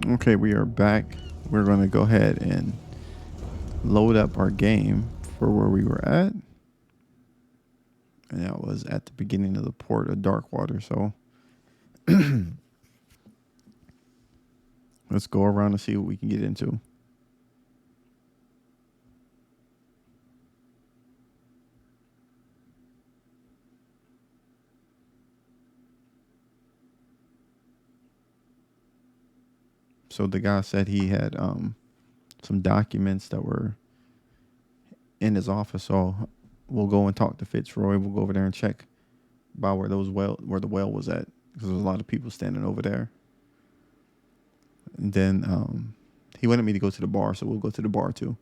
Okay, we are back. We're going to go ahead and load up our game for where we were at. And that was at the beginning of the port of Darkwater. So let's go around and see what we can get into. So the guy said he had some documents that were in his office. So we'll go and talk to Fitzroy. We'll go over there and check by where the well was at, because there's a lot of people standing over there. And then he wanted me to go to the bar, so we'll go to the bar too.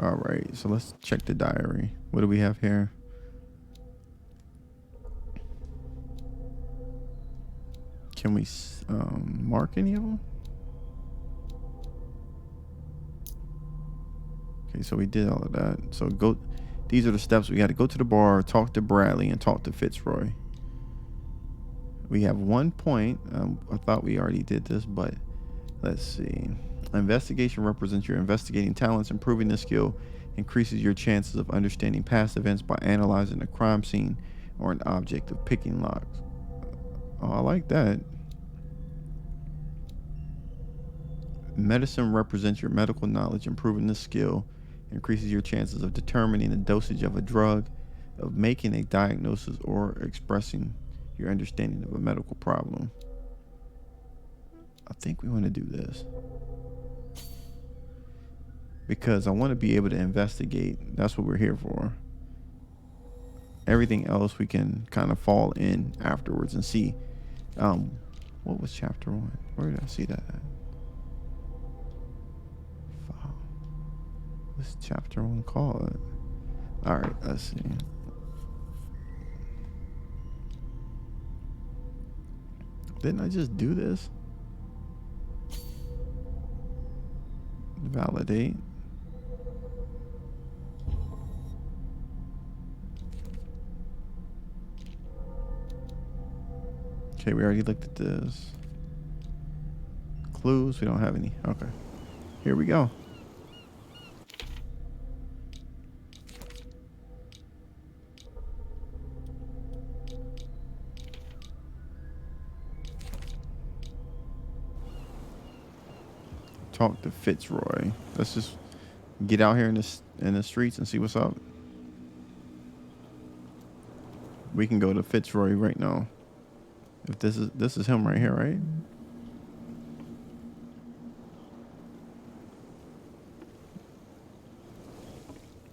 All right, so let's check the diary. What do we have here? Can we mark any of them? Okay, so we did all of that. So go. These are the steps. We got to go to the bar, talk to Bradley, and talk to Fitzroy. We have 1 point. I thought we already did this, but let's see. Investigation represents your investigating talents. Improving this skill increases your chances of understanding past events by analyzing a crime scene or an object of picking locks. Oh, I like that. Medicine represents your medical knowledge. Improving this skill increases your chances of determining the dosage of a drug, of making a diagnosis, or expressing your understanding of a medical problem. I think we want to do this because I want to be able to investigate. That's what we're here for. Everything else we can kind of fall in afterwards and see. What was chapter 1? Where did I see that at? What's chapter 1 called? All right, let's see. Didn't I just do this? Validate. Okay, we already looked at this. Clues, we don't have any. Okay. Here we go. Talk to Fitzroy. Let's just get out here in the streets and see what's up. We can go to Fitzroy right now. If this is him right here, right?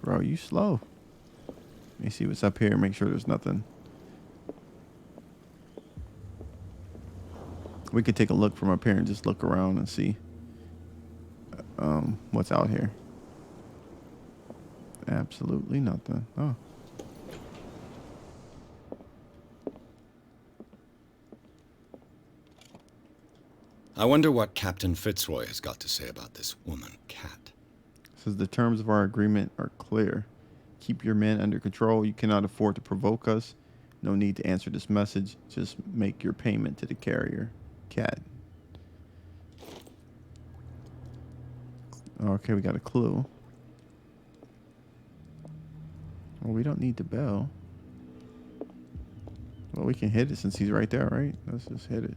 Bro, you slow. Let me see what's up here. Make sure there's nothing. We could take a look from up here and just look around and see what's out here. Absolutely nothing. Oh. I wonder what Captain Fitzroy has got to say about this woman, Cat. Says the terms of our agreement are clear. Keep your men under control. You cannot afford to provoke us. No need to answer this message. Just make your payment to the carrier. Cat. Okay, we got a clue. Well, we don't need the bell. Well, we can hit it since he's right there, right? Let's just hit it.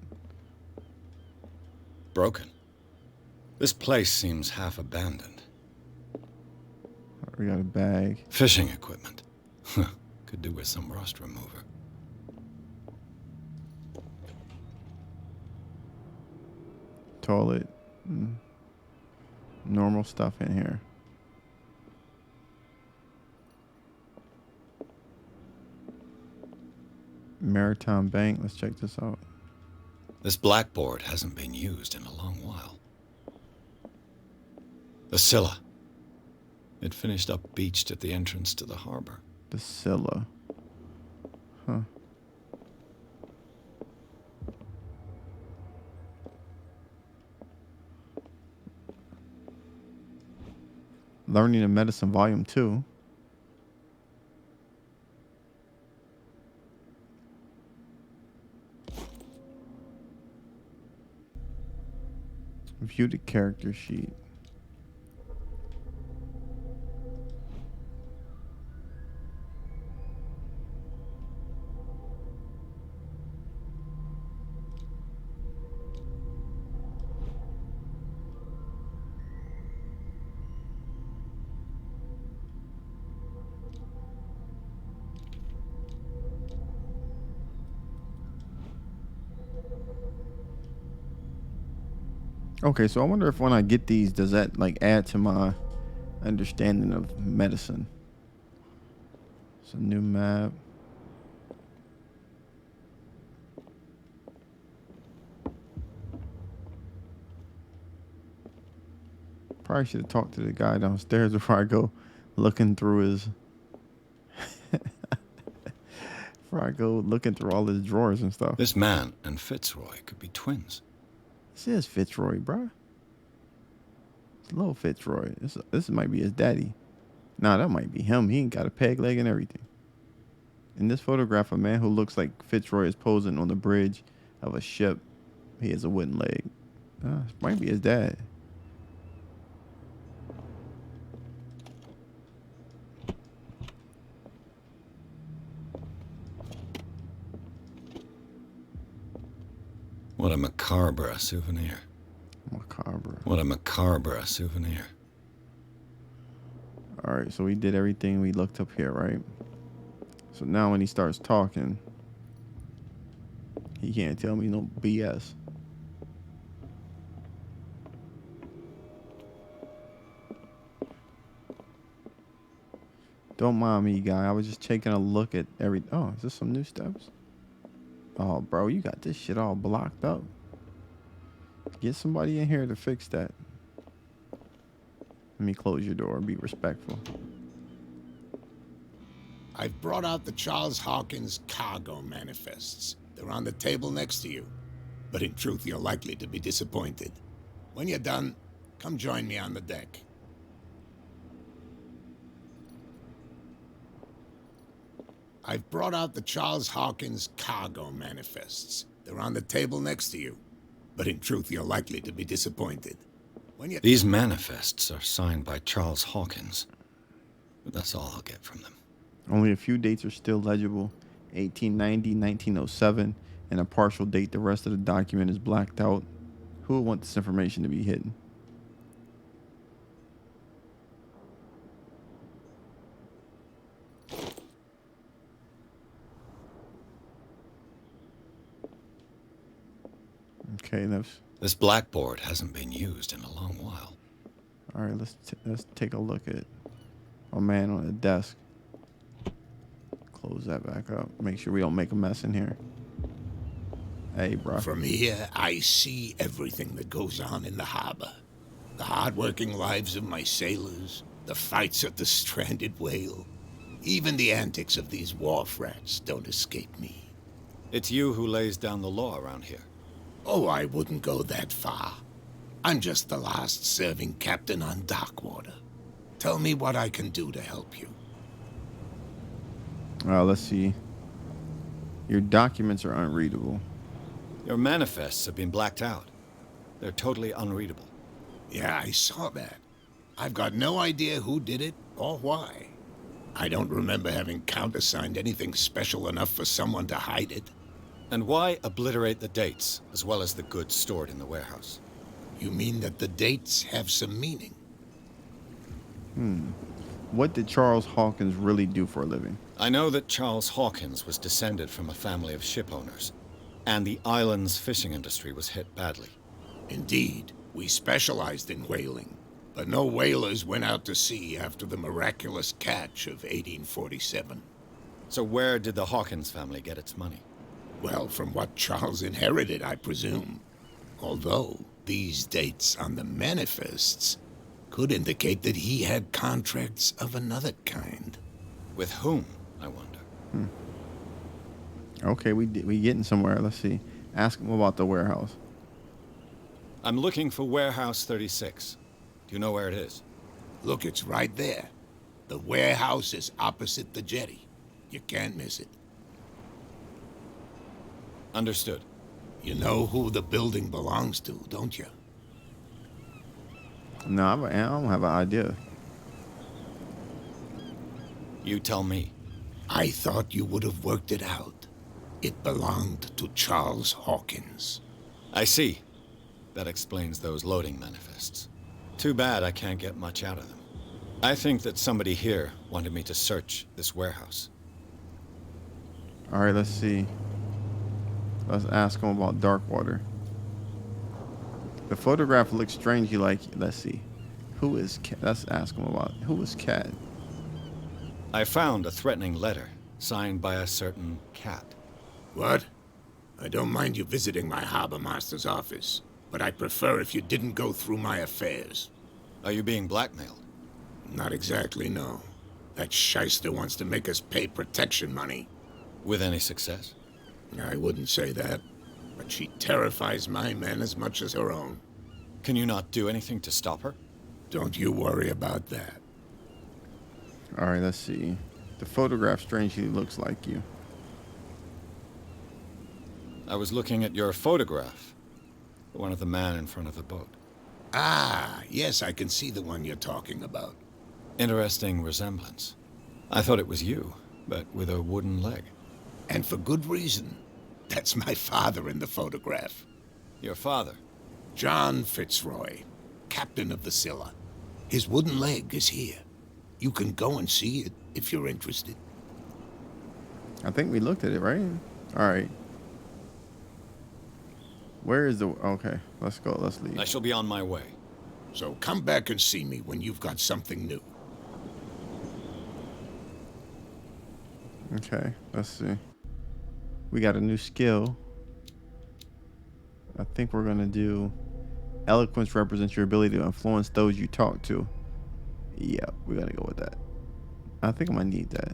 Broken. This place seems half abandoned. We got a bag. Fishing equipment. Could do with some rust remover. Toilet. Normal stuff in here. Maritime Bank. Let's check this out. This blackboard hasn't been used in a long while. The Scylla. It finished up beached at the entrance to the harbor. The Scylla. Huh. Learning of Medicine, Volume 2. View the character sheet. Okay, so I wonder if when I get these, does that like add to my understanding of medicine? It's a new map. Probably should have talked to the guy downstairs before I go looking through his before I go looking through all his drawers and stuff. This man and Fitzroy could be twins. This is Fitzroy, bruh. It's little Fitzroy. This might be his daddy. Nah, that might be him. He ain't got a peg leg and everything. In this photograph, a man who looks like Fitzroy is posing on the bridge of a ship. He has a wooden leg. This might be his dad. What a macabre souvenir. Macabre. What a macabre souvenir. All right, so we did everything we looked up here, right? So now when he starts talking, he can't tell me no BS. Don't mind me, guy. I was just taking a look at every... Oh, is this some new steps? Oh, bro, you got this shit all blocked up. Get somebody in here to fix that. Let me close your door and be respectful. I've brought out the Charles Hawkins cargo manifests. They're on the table next to you. But in truth, you're likely to be disappointed. When you're done, come join me on the deck. I've brought out the Charles Hawkins cargo manifests. They're on the table next to you. But in truth, you're likely to be disappointed. These manifests are signed by Charles Hawkins. But that's all I'll get from them. Only a few dates are still legible. 1890, 1907, and a partial date. The rest of the document is blacked out. Who would want this information to be hidden? Okay, this blackboard hasn't been used in a long while. All right, let's take a look at a man on the desk. Close that back up. Make sure we don't make a mess in here. Hey, bro. From here, I see everything that goes on in the harbor. The hard-working lives of my sailors, the fights at the stranded whale. Even the antics of these wharf rats don't escape me. It's you who lays down the law around here. Oh, I wouldn't go that far. I'm just the last serving captain on Darkwater. Tell me what I can do to help you. Let's see. Your documents are unreadable. Your manifests have been blacked out. They're totally unreadable. Yeah, I saw that. I've got no idea who did it or why. I don't remember having countersigned anything special enough for someone to hide it. And why obliterate the dates, as well as the goods stored in the warehouse? You mean that the dates have some meaning? What did Charles Hawkins really do for a living? I know that Charles Hawkins was descended from a family of ship owners, and the island's fishing industry was hit badly. Indeed, we specialized in whaling, but no whalers went out to sea after the Miraculous Catch of 1847. So where did the Hawkins family get its money? Well, from what Charles inherited, I presume. Although, these dates on the manifests could indicate that he had contracts of another kind. With whom? I wonder. Okay, we getting somewhere. Let's see. Ask him about the warehouse. I'm looking for Warehouse 36. Do you know where it is? Look, it's right there. The warehouse is opposite the jetty. You can't miss it. Understood. You know who the building belongs to, don't you? No, I don't have an idea. You tell me. I thought you would have worked it out. It belonged to Charles Hawkins. I see. That explains those loading manifests. Too bad I can't get much out of them. I think that somebody here wanted me to search this warehouse. All right, let's see. Let's ask him about Darkwater. The photograph looks strangely like. Let's see. Who is Cat? Let's ask him about who is Cat. I found a threatening letter signed by a certain cat. What? I don't mind you visiting my harbor master's office, but I prefer if you didn't go through my affairs. Are you being blackmailed? Not exactly, no. That shyster wants to make us pay protection money. With any success? I wouldn't say that, but she terrifies my men as much as her own. Can you not do anything to stop her? Don't you worry about that. All right, let's see. The photograph strangely looks like you. I was looking at your photograph. The one of the man in front of the boat. Ah, yes, I can see the one you're talking about. Interesting resemblance. I thought it was you, but with a wooden leg. And for good reason. That's my father in the photograph. Your father? John Fitzroy, captain of the Scylla. His wooden leg is here. You can go and see it if you're interested. I think we looked at it, right? All right. Where is the... Okay, let's go. Let's leave. I shall be on my way. So come back and see me when you've got something new. Okay, let's see. We got a new skill. I think we're going to do... Eloquence represents your ability to influence those you talk to. Yeah, we got to go with that. I think I might need that.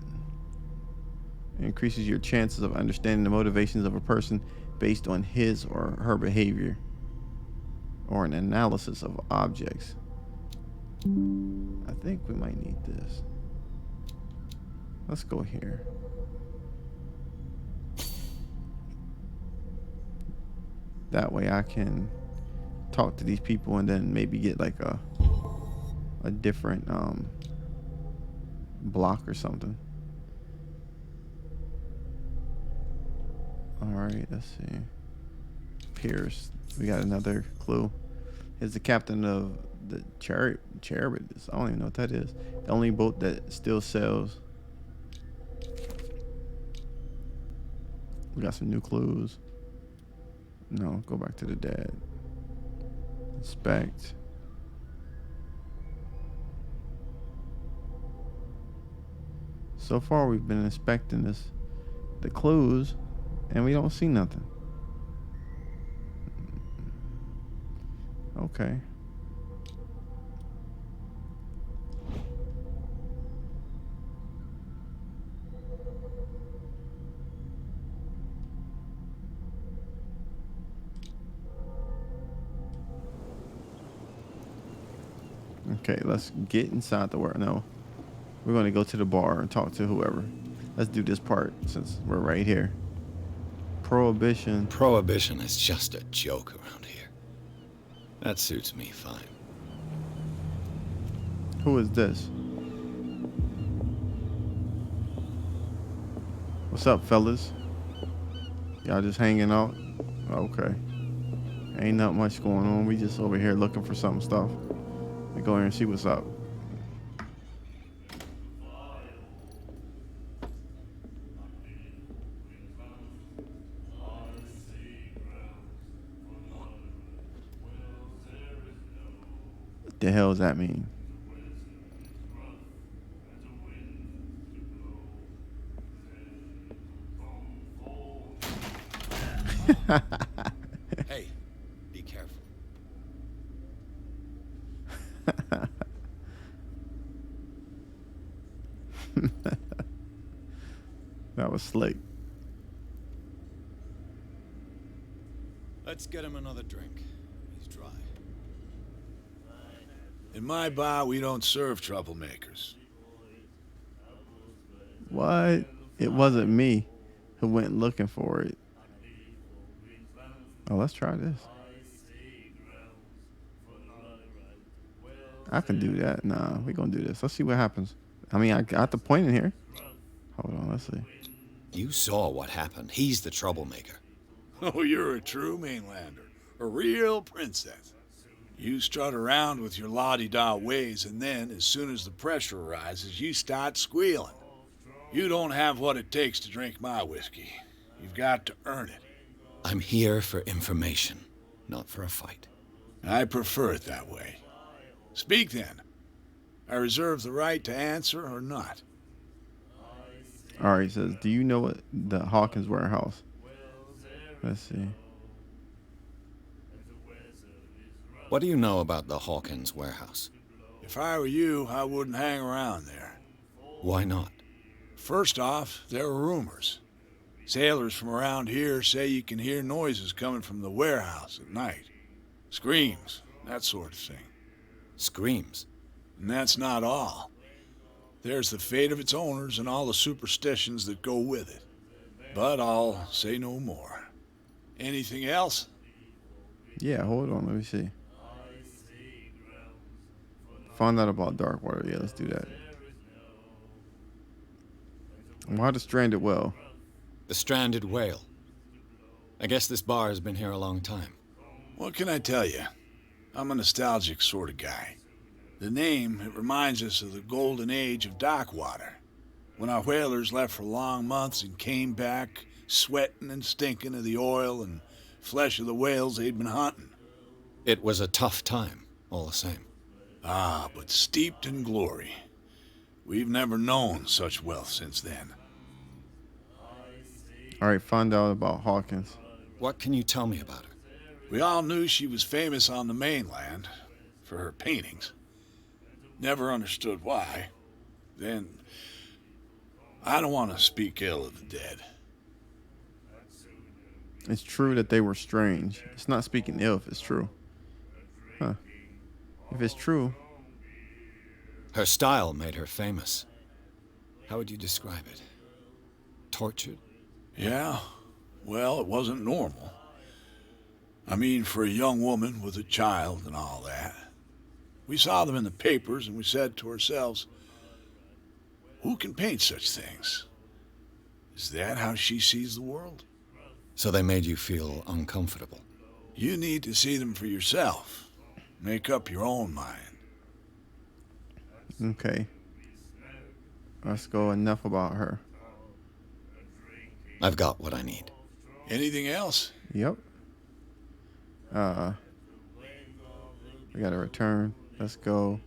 It increases your chances of understanding the motivations of a person based on his or her behavior or an analysis of objects. I think we might need this. Let's go here. That way I can talk to these people and then maybe get like a different block or something. All right, let's see. Pierce. We got another clue. Is the captain of the Chariot. I don't even know what that is. The only boat that still sails. We got some new clues. No, go back to the dad. Inspect. So far, we've been inspecting the clues, and we don't see nothing. Okay. Okay, let's get inside the warehouse. No, we're going to go to the bar and talk to whoever. Let's do this part since we're right here. Prohibition. Prohibition is just a joke around here. That suits me fine. Who is this? What's up, fellas? Y'all just hanging out? Okay. Ain't not much going on. We just over here looking for some stuff. We go here and see what's up. What the hell does that mean? Hey, be careful. That was slick. Let's get him another drink. He's dry. In my bar, we don't serve troublemakers. What? It wasn't me who went looking for it. Oh, let's try this. I can do that. Nah, we're going to do this. Let's see what happens. I mean, I got the point in here. Hold on, let's see. You saw what happened. He's the troublemaker. Oh, you're a true mainlander. A real princess. You strut around with your la-di-da ways, and then, as soon as the pressure arises, you start squealing. You don't have what it takes to drink my whiskey. You've got to earn it. I'm here for information, not for a fight. I prefer it that way. Speak then. I reserve the right to answer or not. All right, he says, do you know what the Hawkins warehouse? Let's see. What do you know about the Hawkins warehouse? If I were you, I wouldn't hang around there. Why not? First off, there are rumors. Sailors from around here say you can hear noises coming from the warehouse at night. Screams, that sort of thing. Screams? And that's not all. There's the fate of its owners and all the superstitions that go with it. But I'll say no more. Anything else? Yeah, hold on. Let me see. Find out about Darkwater. Yeah, let's do that. Why the stranded well? The stranded whale. I guess this bar has been here a long time. What can I tell you? I'm a nostalgic sort of guy. The name, it reminds us of the golden age of Darkwater, when our whalers left for long months and came back sweating and stinking of the oil and flesh of the whales they'd been hunting. It was a tough time, all the same. Ah, but steeped in glory. We've never known such wealth since then. All right, find out about Hawkins. What can you tell me about her? We all knew she was famous on the mainland for her paintings. Never understood why. Then, I don't want to speak ill of the dead. It's true that they were strange. It's not speaking ill if it's true. Huh. If it's true. Her style made her famous. How would you describe it? Tortured? Yeah, well, it wasn't normal. I mean, for a young woman with a child and all that. We saw them in the papers and we said to ourselves, who can paint such things? Is that how she sees the world? So they made you feel uncomfortable? You need to see them for yourself. Make up your own mind. Okay. Let's go. Enough about her. I've got what I need. Anything else? Yep. We gotta return. Let's go.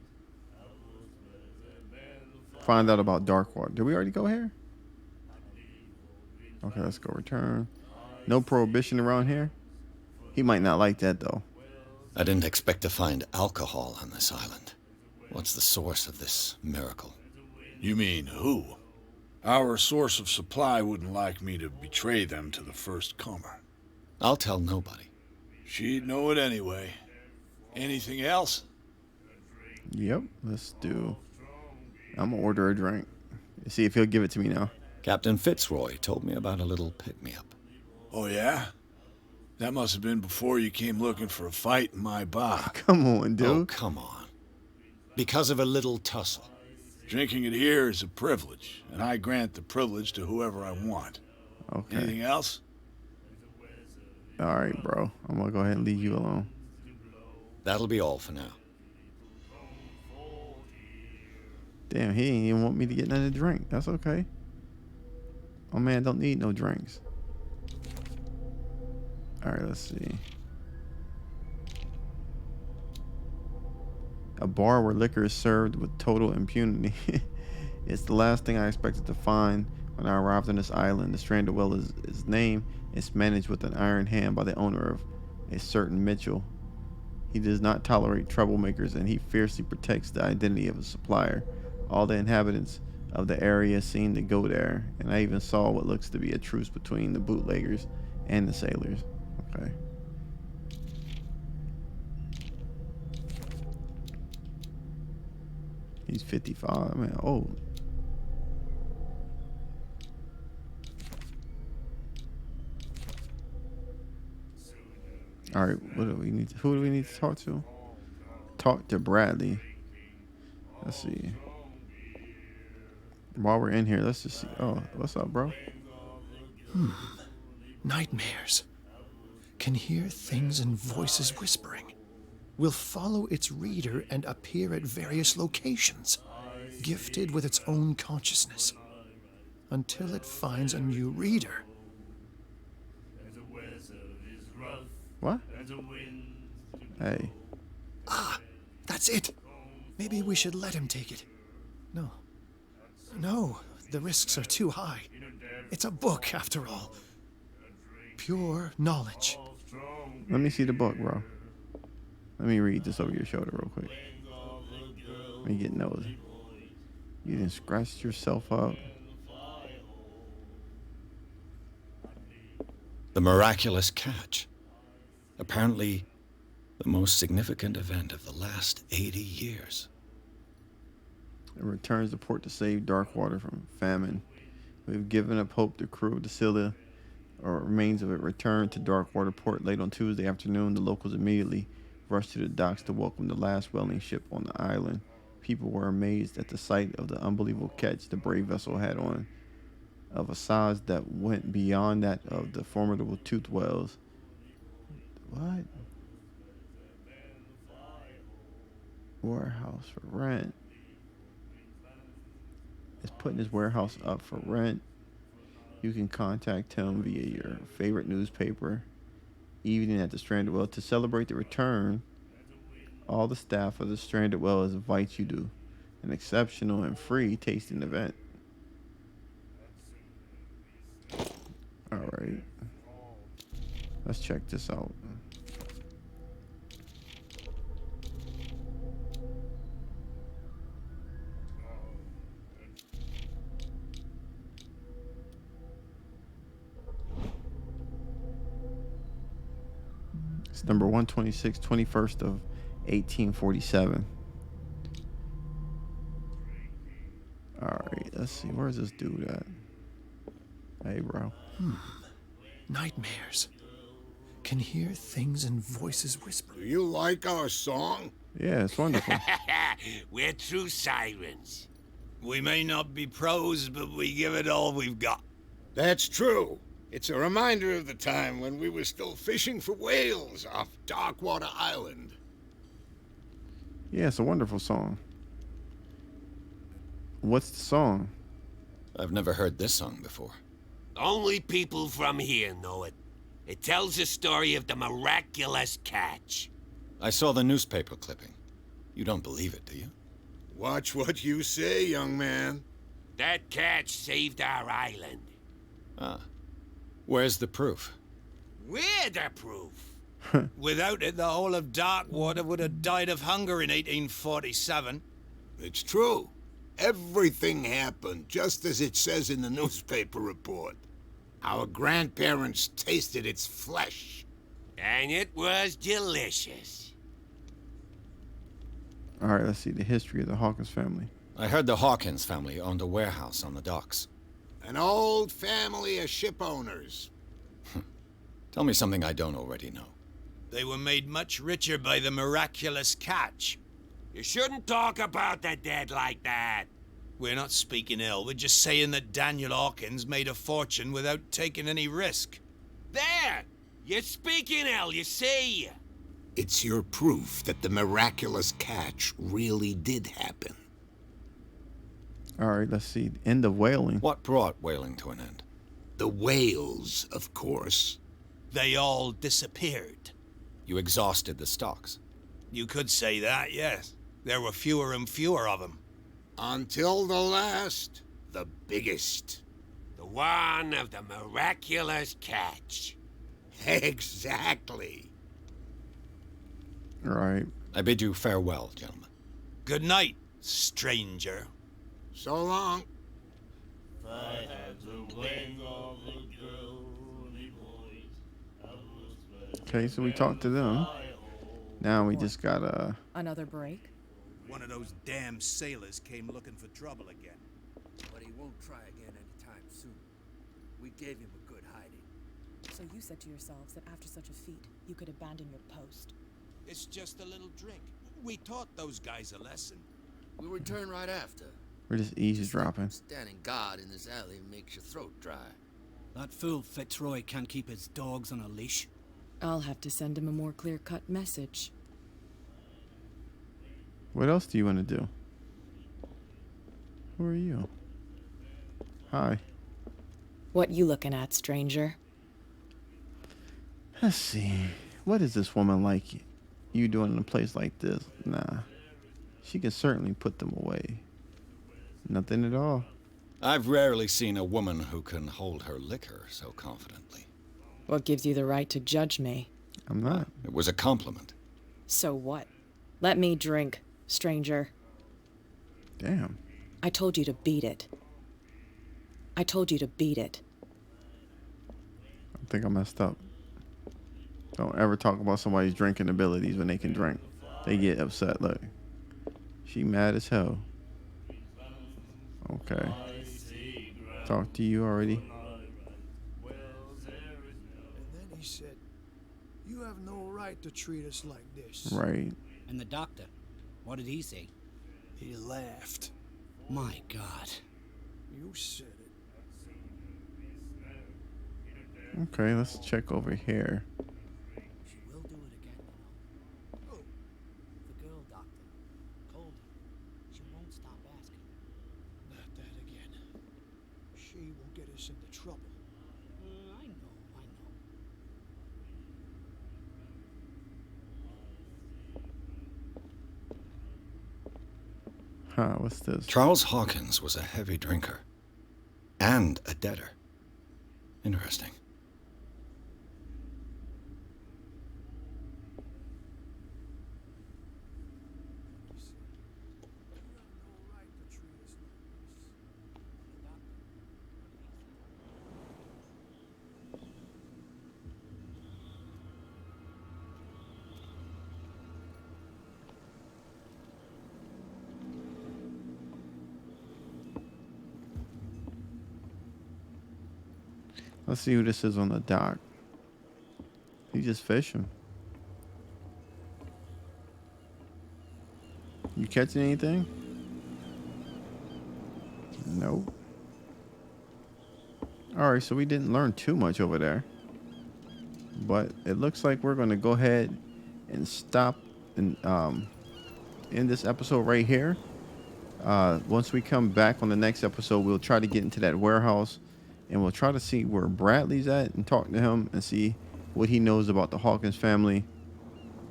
Find out about Darkwater. Did we already go here? Okay, let's go return. No prohibition around here? He might not like that, though. I didn't expect to find alcohol on this island. What's the source of this miracle? You mean who? Our source of supply wouldn't like me to betray them to the first comer. I'll tell nobody. She'd know it anyway. Anything else? Yep, let's do. I'm gonna order a drink. See if he'll give it to me now. Captain Fitzroy told me about a little pick-me-up. Oh, yeah? That must have been before you came looking for a fight in my bar. Come on, dude. Oh, come on. Because of a little tussle. Drinking it here is a privilege, and I grant the privilege to whoever I want. Okay. Anything else? All right, bro. I'm gonna go ahead and leave you alone. That'll be all for now. Damn, he ain't even want me to get nothing to drink. That's okay. Oh man, don't need no drinks. All right, let's see. A bar where liquor is served with total impunity. It's the last thing I expected to find when I arrived on this island. The stranded well is named. It's managed with an iron hand by the owner of a certain Mitchell. He does not tolerate troublemakers, and he fiercely protects the identity of his supplier. All the inhabitants of the area seem to go there, and I even saw what looks to be a truce between the bootleggers and the sailors. Okay. He's 55, man. Oh. All right, what do we need? Who do we need to talk to? Talk to Bradley. Let's see. While we're in here, let's just see. Oh, what's up, bro? Nightmares. Can hear things and voices whispering. Will follow its reader and appear at various locations, gifted with its own consciousness, until it finds a new reader. What? Hey. Ah, that's it. Maybe we should let him take it. No. No, the risks are too high. It's a book, after all. Pure knowledge. Let me see the book, bro. Let me read this over your shoulder real quick. Let me get nosy. You didn't scratch yourself up. The Miraculous Catch. Apparently, the most significant event of the last 80 years. It returns to port to save Darkwater from famine. We've given up hope. The crew of the Scylla, or remains of it, returned to Darkwater port late on Tuesday afternoon. The locals immediately rushed to the docks to welcome the last whaling ship on the island. People were amazed at the sight of the unbelievable catch the brave vessel had on, of a size that went beyond that of the formidable toothed whales. What? Warehouse for rent. Is putting his warehouse up for rent. You can contact him via your favorite newspaper. Evening at the Stranded Well. To celebrate the return, all the staff of the Stranded Wells invite you to an exceptional and free tasting event. Alright. Let's check this out. It's number 126, 21st of 1847. Alright, let's see. Where's this dude at? Hey, bro. Nightmares. Can hear things and voices whisper. Do you like our song? Yeah, it's wonderful. We're true sirens. We may not be pros, but we give it all we've got. That's true. It's a reminder of the time when we were still fishing for whales off Darkwater Island. Yeah, it's a wonderful song. What's the song? I've never heard this song before. Only people from here know it. It tells the story of the Miraculous Catch. I saw the newspaper clipping. You don't believe it, do you? Watch what you say, young man. That catch saved our island. Ah. Where's the proof? We're the proof. Without it, the whole of Darkwater would have died of hunger in 1847. It's true. Everything happened just as it says in the newspaper report. Our grandparents tasted its flesh. And it was delicious. Alright, let's see the history of the Hawkins family. I heard the Hawkins family owned a warehouse on the docks. An old family of ship owners. Tell me something I don't already know. They were made much richer by the Miraculous Catch. You shouldn't talk about the dead like that. We're not speaking ill, we're just saying that Daniel Hawkins made a fortune without taking any risk. There! You're speaking ill, you see. It's your proof that the Miraculous Catch really did happen. Alright, let's see. End of whaling. What brought whaling to an end? The whales, of course. They all disappeared. You exhausted the stocks. You could say that, yes. There were fewer and fewer of them. Until the last, the biggest. The one of the Miraculous Catch. Exactly. Alright. I bid you farewell, gentlemen. Good night, stranger. So long. Okay, so we talked to them. Now we just gotta. Another break? One of those damn sailors came looking for trouble again. But he won't try again anytime soon. We gave him a good hiding. So you said to yourselves that after such a feat, you could abandon your post. It's just a little drink. We taught those guys a lesson. We'll return right after. We're just eavesdropping. Standing guard in this alley makes your throat dry. That fool Fitzroy can't keep his dogs on a leash. I'll have to send him a more clear-cut message. What else do you want to do? Who are you? Hi. What you looking at, stranger? Let's see. What is this woman like you doing in a place like this? Nah. She can certainly put them away. Nothing at all. I've rarely seen a woman who can hold her liquor so confidently. What gives you the right to judge me? I'm not. It was a compliment. So what? Let me drink, stranger. Damn. I told you to beat it. I told you to beat it. I think I messed up. Don't ever talk about somebody's drinking abilities when they can drink. They get upset. Look. She mad as hell. Okay. Talked to you already. And then he said, "You have no right to treat us like this." Right. And the doctor, what did he say? He laughed. My God. You said it. Okay, let's check over here. She will do it again, you know. Oh, The girl doctor told her. She won't stop asking. not that again. She will get us into trouble. I know. Huh, what's this? Charles Hawkins was a heavy drinker. And a debtor. Interesting. Let's see who this is on the dock. He just fishing. You catching anything? Nope. Alright, so we didn't learn too much over there. But it looks like we're going to go ahead and stop and end this episode right here. Once we come back on the next episode, we'll try to get into that warehouse. And we'll try to see where Bradley's at and talk to him and see what he knows about the Hawkins family.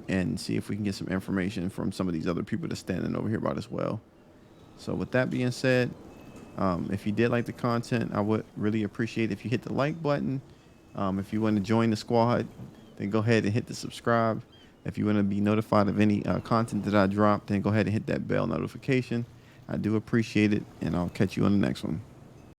And see if we can get some information from some of these other people that's standing over here about as well. So with that being said, if you did like the content, I would really appreciate if you hit the like button. If you want to join the squad, then go ahead and hit the subscribe. If you want to be notified of any content that I drop, then go ahead and hit that bell notification. I do appreciate it, and I'll catch you on the next one.